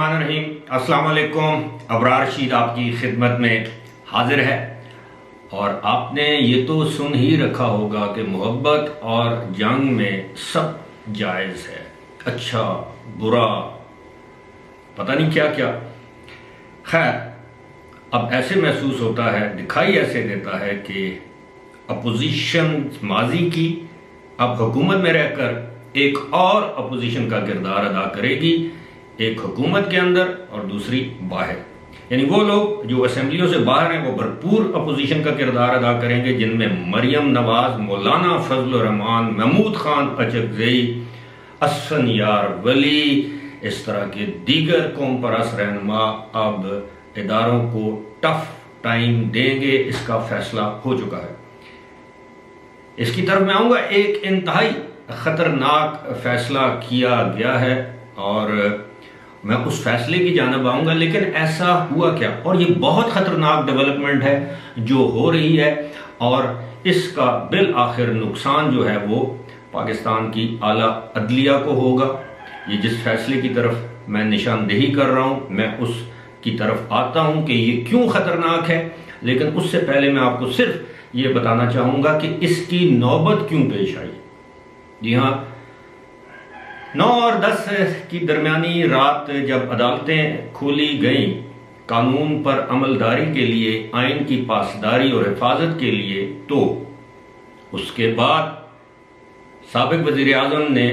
बिस्मिल्लाहिर्रहमानिर्रहीम। अस्सलाम वालेकुम। अबरार रशीद आपकी खिदमत में हाजिर है। और आपने ये तो सुन ही रखा होगा कि मोहब्बत और जंग में सब जायज़ है, अच्छा बुरा पता नहीं क्या क्या। खैर, अब ऐसे महसूस होता है, दिखाई ऐसे देता है कि अपोजिशन माजी की अब हुकूमत में रहकर एक और अपोजिशन का किरदार अदा करेगी, एक हुकूमत के अंदर और दूसरी बाहर। यानी वो लोग जो असेंबलियों से बाहर हैं वो भरपूर अपोजिशन का किरदार अदा करेंगे, जिनमें मरियम नवाज, मौलाना फजल रहमान, महमूद खान अचकज़ई, अहसन यार वली, इस तरह के दीगर कौम परस्त रहनुमा अब इदारों को टफ टाइम देंगे। इसका फैसला हो चुका है। इसकी तरफ मैं आऊँगा। एक इंतहाई ख़तरनाक फैसला किया गया है और मैं उस फैसले की जानिब आऊँगा। लेकिन ऐसा हुआ क्या, और ये बहुत ख़तरनाक डेवलपमेंट है जो हो रही है, और इसका बिल आखिर नुकसान जो है वो पाकिस्तान की आला अदलिया को होगा। ये जिस फैसले की तरफ मैं निशानदेही कर रहा हूँ, मैं उस की तरफ आता हूँ कि ये क्यों ख़तरनाक है। लेकिन उससे पहले मैं आपको सिर्फ ये बताना चाहूँगा कि इसकी नौबत क्यों पेश आई। जी हाँ, 9 और 10 की दरमियानी रात जब अदालतें खोली गई कानून पर अमलदारी के लिए, आइन की पासदारी और हिफाजत के लिए, तो उसके बाद साबिक वज़ीर आज़म ने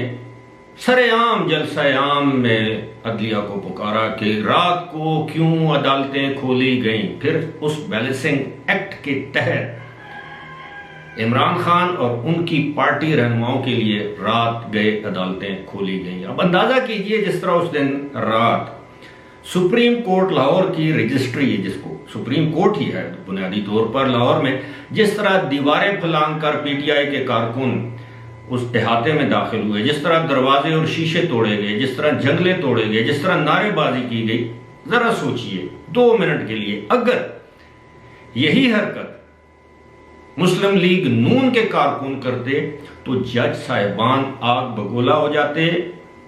सरेआम जलसा-ए-आम में अदलिया को पुकारा कि रात को क्यों अदालतें खोली गईं। फिर उस बैलेंसिंग एक्ट के तहत इमरान खान और उनकी पार्टी रहनुमाओं के लिए रात गए अदालतें खोली गईं। अब अंदाजा कीजिए, जिस तरह उस दिन रात सुप्रीम कोर्ट लाहौर की रजिस्ट्री, जिसको सुप्रीम कोर्ट ही है बुनियादी तौर पर लाहौर में, जिस तरह दीवारें फलांग कर पीटीआई के कारकुन उस इहाते में दाखिल हुए, जिस तरह दरवाजे और शीशे तोड़े गए, जिस तरह जंगले तोड़े गए, जिस तरह नारेबाजी की गई, जरा सोचिए 2 मिनट के लिए, अगर यही हरकत मुस्लिम लीग नून के कारकुन करते तो जज साहिबान आग बगोला हो जाते,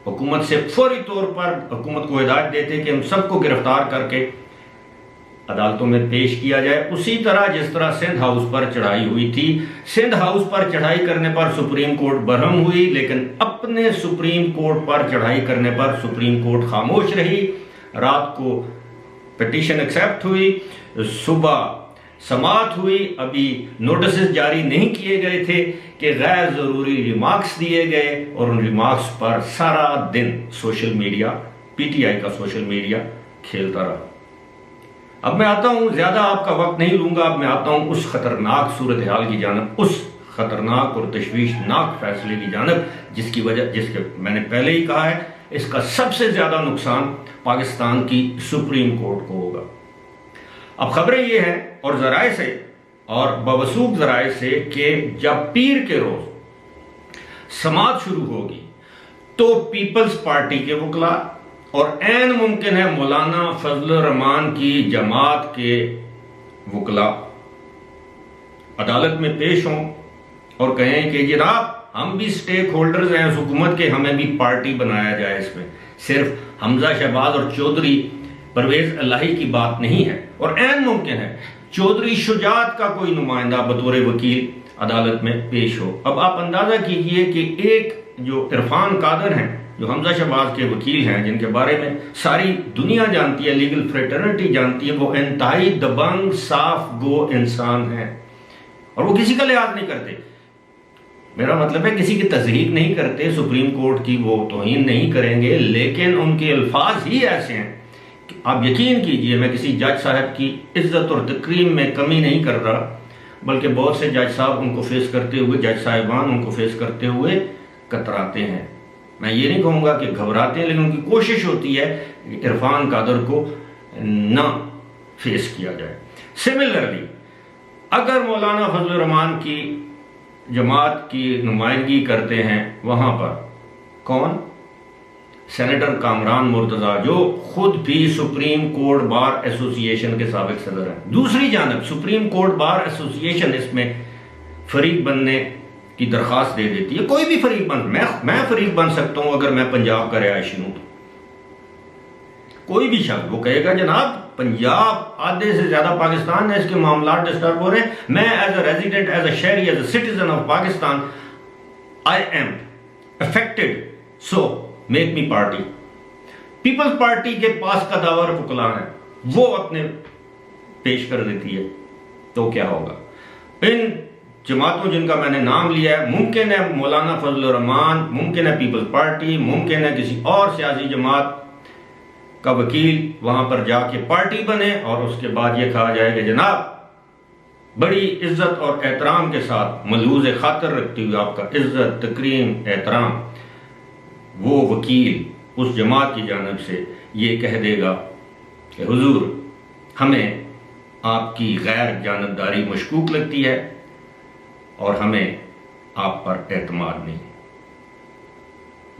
हुकूमत से फौरी तौर पर हुकूमत को हिदायत देते कि हम सबको गिरफ्तार करके अदालतों में पेश किया जाए। उसी तरह जिस तरह सिंध हाउस पर चढ़ाई हुई थी, सिंध हाउस पर चढ़ाई करने पर सुप्रीम कोर्ट बरहम हुई, लेकिन अपने सुप्रीम कोर्ट पर चढ़ाई करने पर सुप्रीम कोर्ट खामोश रही। रात को पिटीशन एक्सेप्ट हुई, सुबह समाअत हुई, अभी नोटिस जारी नहीं किए गए थे कि गैर जरूरी रिमार्क्स दिए गए, और उन रिमार्क्स पर सारा दिन सोशल मीडिया, पीटीआई का सोशल मीडिया खेलता रहा। अब मैं आता हूं, ज्यादा आपका वक्त नहीं लूंगा, अब मैं आता हूं उस खतरनाक सूरत हाल की जानब, उस खतरनाक और तशवीशनाक फैसले की जानब जिसके मैंने पहले ही कहा है, इसका सबसे ज्यादा नुकसान पाकिस्तान की सुप्रीम कोर्ट को होगा। अब खबरें ये हैं और जराए से और बवसूख जराए से कि जब पीर के रोज समाअत शुरू होगी तो पीपल्स पार्टी के वकला और ऐन मुमकिन है मौलाना फजल रहमान की जमात के वकला अदालत में पेश हों और कहें कि जनाब हम भी स्टेक होल्डर्स हैं उस हुकूमत के, हमें भी पार्टी बनाया जाए। इसमें सिर्फ हमजा शहबाज और चौधरी परवेज अल्लाही की बात नहीं है, और ऐन मुमकिन है चौधरी शुजात का कोई नुमाइंदा बतौर वकील अदालत में पेश हो। अब आप अंदाजा कीजिए कि एक जो इरफान कादर हैं, जो हमजा शहबाज के वकील हैं, जिनके बारे में सारी दुनिया जानती है, लीगल फ्रेटर्निटी जानती है, वो इंतहाई दबंग साफ गो इंसान हैं और वो किसी का लिहाज नहीं करते। मेरा मतलब है किसी की तज़हीक नहीं करते, सुप्रीम कोर्ट की वो तौहीन नहीं करेंगे, लेकिन उनके अल्फाज ही ऐसे हैं कि आप यकीन कीजिए, मैं किसी जज साहब की इज्जत और तकरीम में कमी नहीं कर रहा, बल्कि बहुत से जज साहब उनको फेस करते हुए, जज साहिबान उनको फेस करते हुए कतराते हैं। मैं ये नहीं कहूँगा कि घबराते हैं, लेकिन उनकी कोशिश होती है कि इरफान कादर को ना फेस किया जाए। सिमिलरली अगर मौलाना फजल रहमान की जमात की नुमाइंदगी करते हैं वहाँ पर कौन, सेनेटर कामरान मुर्तज़ा, जो खुद भी सुप्रीम कोर्ट बार एसोसिएशन के साबिक सदर हैं। दूसरी जानब सुप्रीम कोर्ट बार एसोसिएशन इसमें फरीक बनने की दरख्वास्त दे देती है। कोई भी फरीक बन, मैं फरीक बन सकता हूं अगर मैं पंजाब का रिहायशी हूं तो। कोई भी शख्स वो कहेगा जनाब पंजाब आधे से ज्यादा पाकिस्तान है, इसके मामला डिस्टर्ब हो रहे हैं, मैं as a resident, as a शहरी, as a citizen of Pakistan I am affected, so make me party. People's Party के पास का दावा फुकलान है, वो अपने पेश कर देती है, तो क्या होगा? इन जमातों जिनका मैंने नाम लिया है, मुमकिन है मौलाना फजल रहमान, मुमकिन है पीपल्स पार्टी, मुमकिन है किसी और सियासी जमात का वकील वहां पर जाके पार्टी बने और उसके बाद ये कहा जाए कि जनाब बड़ी इज्जत और एहतराम के साथ मलूज खातर रखती हुई आपका इज्जत तकरीम एहतराम, वो वकील उस जमात की जानब से ये कह देगा कि हुजूर हमें आपकी गैर जानबदारी मशकूक लगती है और हमें आप पर एतमाद नहीं।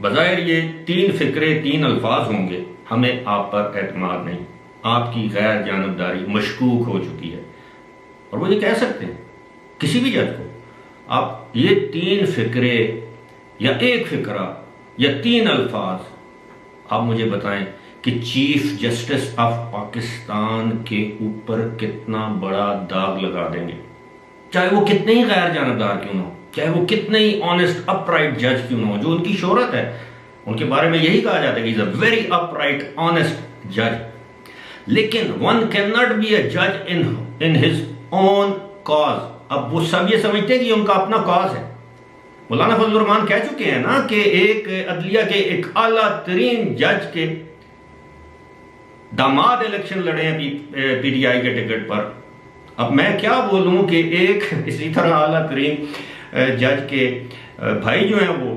बज़ाहिर ये 3 फिक्रे 3 अल्फाज होंगे, हमें आप पर एतमाद नहीं, आपकी गैर जानबदारी मशकूक हो चुकी है, और वो ये कह सकते हैं किसी भी जज को। आप ये 3 फिक्रे या 1 फिक्रा या 3 अल्फाज आप मुझे बताएं कि चीफ जस्टिस ऑफ पाकिस्तान के ऊपर कितना बड़ा दाग लगा देंगे, चाहे वो कितने ही गैर जानबदार क्यों ना हो, चाहे वो कितने ही ऑनेस्ट अपराइट जज क्यों ना हो। जो उनकी शोहरत है, उनके बारे में यही कहा जाता है कि is a very upright honest जज, लेकिन one can not be a जज इन हिज ओन कॉज। अब वो सब ये समझते हैं कि उनका अपना कॉज है। मौलाना फजल रहमान कह चुके हैं ना कि एक अदलिया के एक आला तरीन जज के दामाद इलेक्शन लड़े हैं पीटीआई के टिकट पर। अब मैं क्या बोलूं कि एक इसी तरह आला तरीन जज के भाई जो हैं वो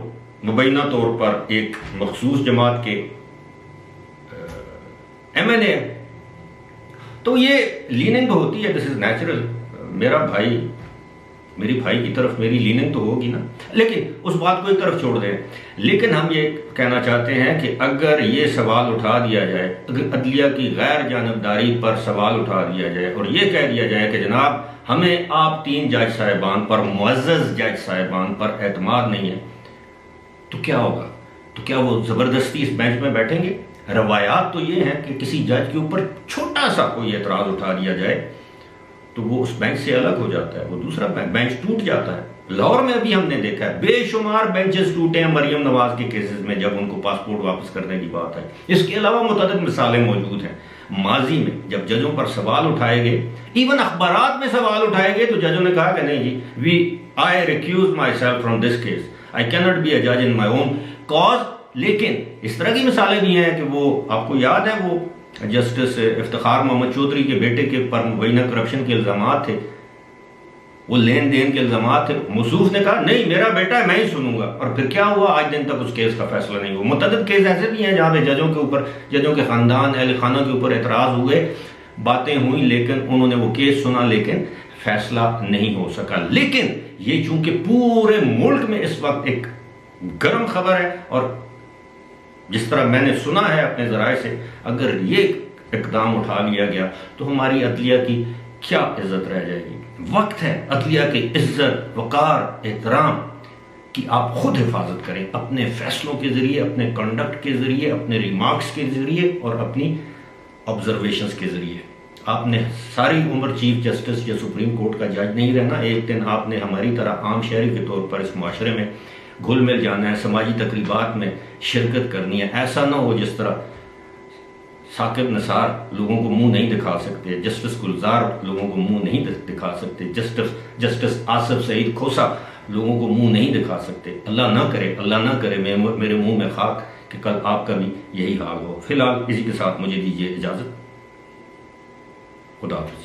मुबैना तौर पर एक मखसूस जमात के एमएनए, तो ये लीनिंग होती है, दिस इज नेचुरल। मेरा भाई, मेरी भाई की तरफ मेरी लीनिंग तो होगी ना, लेकिन उस बात को एक तरफ छोड़ दें। लेकिन हम ये कहना चाहते हैं कि अगर ये सवाल उठा दिया जाए, अगर अदलिया की गैर जानबदारी पर सवाल उठा दिया जाए और ये कह दिया जाए कि जनाब हमें आप 3 जज साहिबान पर, मुअज़्ज़ज़ जज साहिबान पर एतमाद नहीं है, तो क्या होगा? तो क्या वो ज़बरदस्ती इस बेंच में बैठेंगे? रवायात तो ये हैं कि किसी जज के ऊपर छोटा सा कोई एतराज़ उठा दिया जाए तो वो उस बेंच से अलग हो जाता है, वो दूसरा बेंच टूट जाता है। लाहौर में अभी हमने देखा है बेशुमार बेंचेस टूटे हैं मरियम नवाज के केसेस में, जब उनको पासपोर्ट वापस करने की बात है। इसके अलावा मुतअद्दिद मिसालें मौजूद हैं। माजी में जब जजों पर सवाल उठाए गए, इवन अखबारात में सवाल उठाए गए, तो जजों ने कहा कि नहीं जी, I recuse myself from this case, I can not be a जज इन माई ओन कॉज। लेकिन इस तरह की मिसालें भी हैं कि वो आपको याद है, वो जस्टिस इफ्तिखार मोहम्मद चौधरी के बेटे के पर मुबैना करप्शन के इल्जाम थे, वो लेन देन के इल्जाम थे। मसूफ ने कहा नहीं मेरा बेटा है, मैं ही सुनूंगा, और फिर क्या हुआ? आज दिन तक उस केस का फैसला नहीं हुआ। मुतअद्दिद केस ऐसे भी हैं जहाँ पे जजों के ऊपर, जजों के खानदान, अहल खाना के ऊपर एतराज़ हुए, बातें हुई, लेकिन उन्होंने वो केस सुना, लेकिन फैसला नहीं हो सका। लेकिन ये चूंकि पूरे मुल्क में इस वक्त एक गर्म खबर है, और जिस तरह मैंने सुना है अपने ज़राए से, अगर ये इक़दाम उठा लिया गया तो हमारी अदलिया की क्या इज्जत रह जाएगी? वक्त है अदलिया की इज्जत, वक़ार, एहतराम की आप खुद हिफाजत करें, अपने फैसलों के ज़रिए, अपने कंडक्ट के ज़रिए, अपने रिमार्क्स के ज़रिए और अपनी ऑब्जर्वेशंस के ज़रिए। आपने सारी उम्र चीफ जस्टिस या सुप्रीम कोर्ट का जज नहीं रहना। एक दिन आपने हमारी तरह आम शहरी के तौर पर इस माशरे में घुल मिल जाना है, समाजी तकरीबात में शिरकत करनी है। ऐसा ना हो जिस तरह साकिब निसार लोगों को मुंह नहीं दिखा सकते, जस्टिस गुलजार लोगों को मुंह नहीं दिखा सकते, जस्टिस आसिफ सईद खोसा लोगों को मुंह नहीं दिखा सकते। अल्लाह ना करे मेरे मुंह में खाक कि कल आपका भी यही हाल हो। फिलहाल इसी के साथ मुझे दीजिए इजाज़त। खुदा हाफ़िज़।